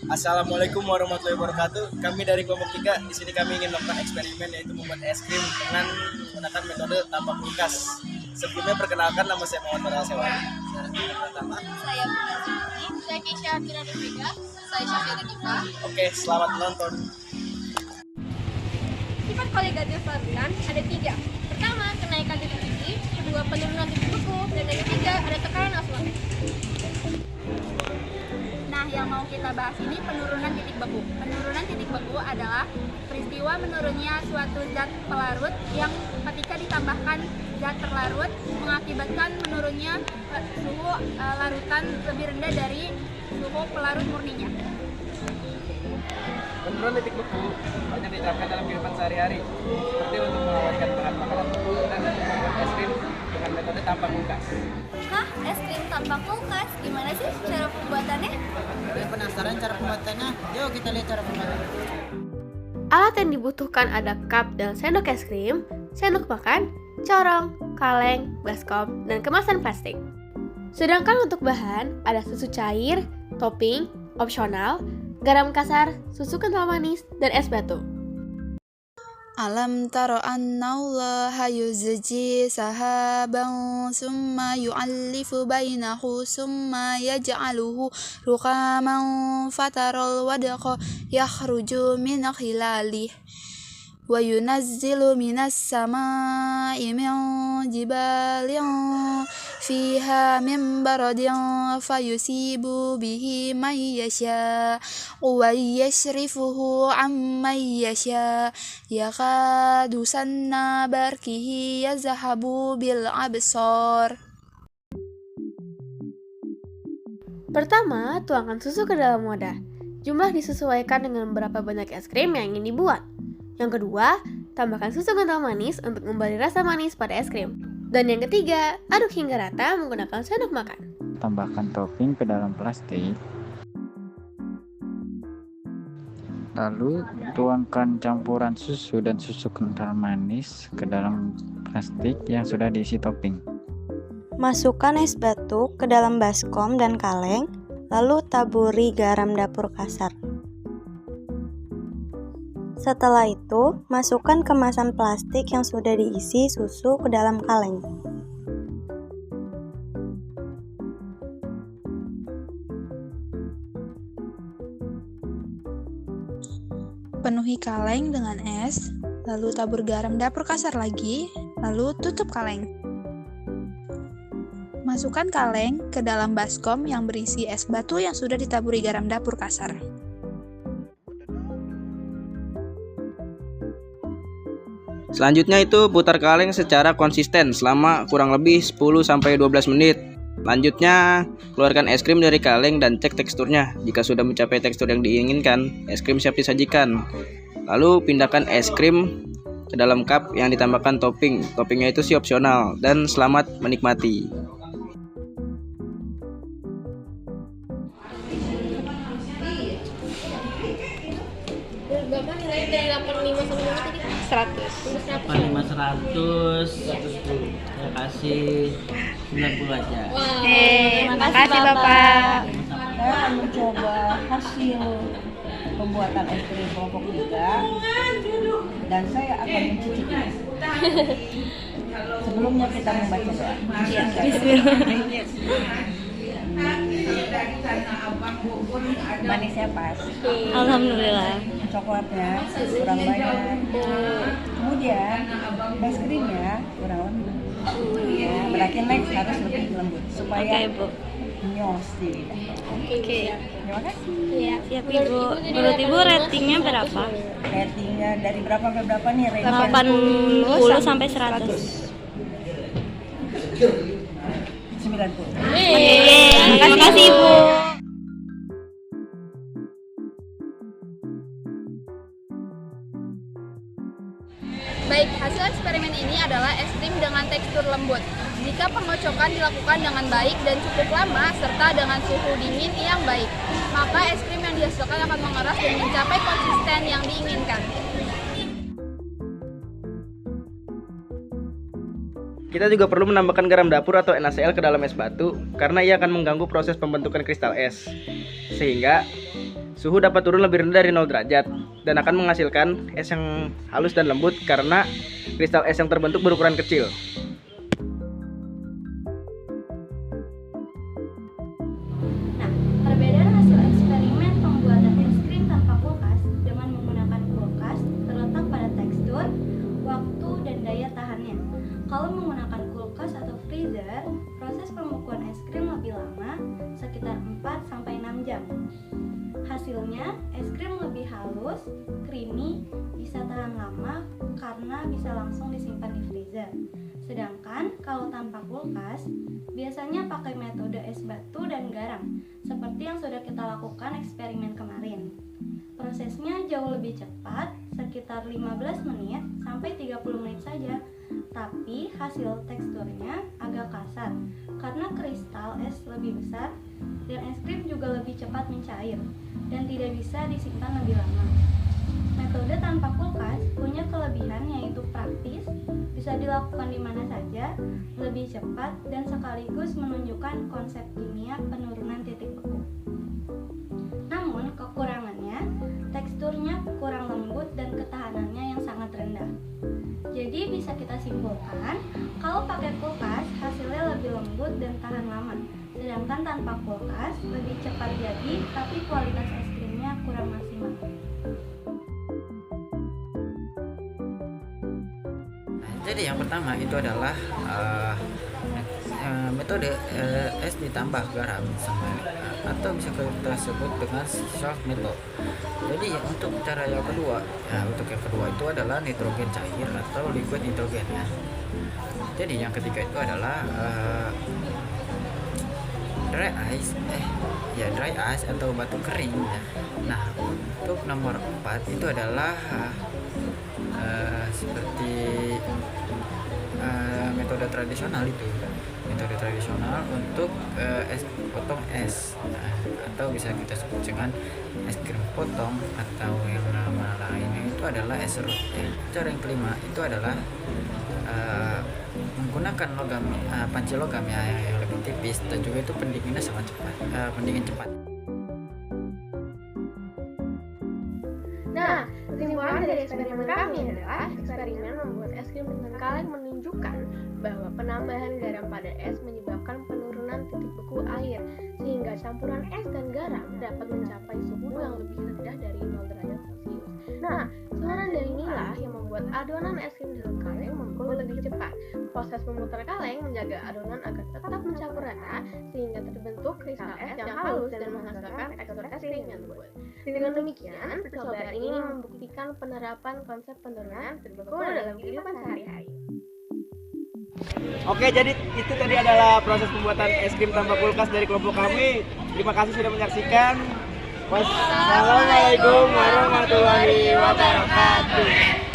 Assalamualaikum warahmatullahi wabarakatuh. Kami dari kelompok 3 di sini kami ingin melakukan eksperimen yaitu membuat es krim dengan menggunakan metode tanpa kulkas. Sebelumnya perkenalkan, nama saya Muhammad Farah Sewani. Pertama. Saya Putri, saya Keisha Firani Vega, saya Syafira Diva. Oke, selamat menonton. Sifat koligatif varian ada 3. Pertama, kenaikan titik tinggi. Kedua, penurunan titik beku. Dan yang ketiga, ada tekanan asam. Nah, yang mau kita bahas ini penurunan titik beku. Penurunan titik beku adalah peristiwa menurunnya suatu zat pelarut yang ketika ditambahkan zat terlarut mengakibatkan menurunnya suhu larutan lebih rendah dari suhu pelarut murninya. Penurunan titik beku banyak diterapkan dalam kehidupan sehari-hari, seperti untuk mengawetkan bahan makanan beku dan untuk membuat es krim dengan metode tanpa kulkas. Hah? Es krim tanpa kulkas? Gimana sih cara pembuatannya? Kalian penasaran cara pembuatannya? Yuk kita lihat cara pembuatannya. Alat yang dibutuhkan ada cup dan sendok es krim, sendok makan, corong, kaleng, baskom, dan kemasan plastik. Sedangkan untuk bahan ada susu cair, topping, opsional, garam kasar, susu kental manis, dan es batu. Alam taro annallaha yuzji sahaban summa yu'allifu bainahu summa yaj'aluhu rukaman fataral wadqa yakhruju min khilalih wa yunazzilu minas samaa'i min jibalin fiha min baradin fayusibu bihi man yasha wa yashrifuhu amman yasha yakadu sanna barkihi yazhabu bil absar. Pertama, tuangkan susu ke dalam wadah. Jumlah disesuaikan dengan berapa banyak es krim yang ingin dibuat. Yang kedua, tambahkan susu kental manis untuk memberi rasa manis pada es krim. Dan yang ketiga, aduk hingga rata menggunakan sendok makan. Tambahkan topping ke dalam plastik. Lalu tuangkan campuran susu dan susu kental manis ke dalam plastik yang sudah diisi topping. Masukkan es batu ke dalam baskom dan kaleng, lalu taburi garam dapur kasar. Setelah itu, masukkan kemasan plastik yang sudah diisi susu ke dalam kaleng. Penuhi kaleng dengan es, lalu tabur garam dapur kasar lagi, lalu tutup kaleng. Masukkan kaleng ke dalam baskom yang berisi es batu yang sudah ditaburi garam dapur kasar. Selanjutnya itu putar kaleng secara konsisten selama kurang lebih 10-12 menit. Lanjutnya, keluarkan es krim dari kaleng dan cek teksturnya. Jika sudah mencapai tekstur yang diinginkan, es krim siap disajikan. Lalu pindahkan es krim ke dalam cup yang ditambahkan topping. Toppingnya itu sih opsional, dan selamat menikmati. Berapa nilai dari 85 sampai 5 tadi? 100. 100 ya kasih 90 aja. Wow. Terima kasih Bapak. Saya akan mencoba hasil pembuatan es krim kelompok 3 dan saya akan mencicipi. Sebelumnya kita membaca doa. Ya, bismillah. Manisnya pas, Alhamdulillah. coklatnya kurang banyak. Kemudian es krimnya kurang lembut. Ya, berarti next harus lebih lembut supaya Oke, Bu. nyos di lidah. Oke. Terima kasih. Iya, siap Ibu. Menurut Ibu ratingnya berapa? Ratingnya dari berapa sampai berapa nih? Rating 80 sampai 100. 90. Terima kasih Ibu. Baik, hasil eksperimen ini adalah es krim dengan tekstur lembut. Jika pengocokan dilakukan dengan baik dan cukup lama serta dengan suhu dingin yang baik, maka es krim yang dihasilkan akan mengeras dan mencapai konsisten yang diinginkan. Kita juga perlu menambahkan garam dapur atau NaCl ke dalam es batu karena ia akan mengganggu proses pembentukan kristal es. Sehingga Suhu dapat turun lebih rendah dari 0 derajat dan akan menghasilkan es yang halus dan lembut karena kristal es yang terbentuk berukuran kecil. Nah, perbedaan hasil eksperimen pembuatan es krim tanpa kulkas dengan menggunakan kulkas terletak pada tekstur, waktu, dan daya tahannya. Kalau menggunakan kulkas atau freezer, proses pembekuan es krim lebih lama, sekitar 4-6 jam. Hasilnya, es krim lebih halus, creamy, bisa tahan lama karena bisa langsung disimpan di freezer. Sedangkan kalau tanpa kulkas, biasanya pakai metode es batu dan garam, seperti yang sudah kita lakukan eksperimen kemarin. Prosesnya jauh lebih cepat, sekitar 15 menit sampai 30 menit saja. Tapi hasil teksturnya agak kasar karena kristal es lebih besar dan es krim juga lebih cepat mencair dan tidak bisa disimpan lebih lama. Metode tanpa kulkas punya kelebihan yaitu praktis, bisa dilakukan di mana saja, lebih cepat, dan sekaligus menunjukkan konsep kimia penurunan titik beku. Namun kekurangannya, teksturnya kurang lembut dan ketahanannya yang sangat rendah. Jadi bisa kita simpulkan, kalau pakai kulkas hasilnya lebih lembut dan tahan lama. Sedangkan tanpa kulkas lebih cepat jadi, tapi kualitas es krimnya kurang maksimal. Jadi yang pertama itu adalah metode es ditambah garam atau bisa kita sebut dengan salt method. Jadi untuk cara yang kedua, itu adalah nitrogen cair atau liquid nitrogen ya. Jadi yang ketiga itu adalah dry ice atau batu kering ya. Nah, untuk nomor 4 itu adalah seperti metode tradisional untuk es potong es, atau bisa kita sebut dengan es krim potong atau yang nama lainnya itu adalah es serut ya. Cara yang kelima itu adalah menggunakan logam panci logam ya yang lebih tipis dan juga itu pendinginnya sangat cepat, pendingin cepat. Nah, kesimpulan dari eksperimen kami adalah eksperimen membuat es krim dengan kaleng menunjukkan bahwa penambahan garam pada es menyebabkan penurunan titik beku air, sehingga campuran es dan garam dapat mencapai suhu yang lebih rendah dari 0 derajat Celcius. Nah, tekanan dari inilah yang membuat adonan es krim dalam kaleng membeku lebih cepat. Proses memutar kaleng menjaga adonan agar tetap mencampur rata, sehingga terbentuk kristal es yang halus dan menghasilkan tekstur es krim yang lembut. Dengan demikian, percobaan ini membuktikan penerapan konsep penurunan titik beku dalam kehidupan sehari-hari. Oke, jadi itu tadi adalah proses pembuatan es krim tanpa kulkas dari kelompok kami. Terima kasih sudah menyaksikan. Wassalamualaikum warahmatullahi wabarakatuh.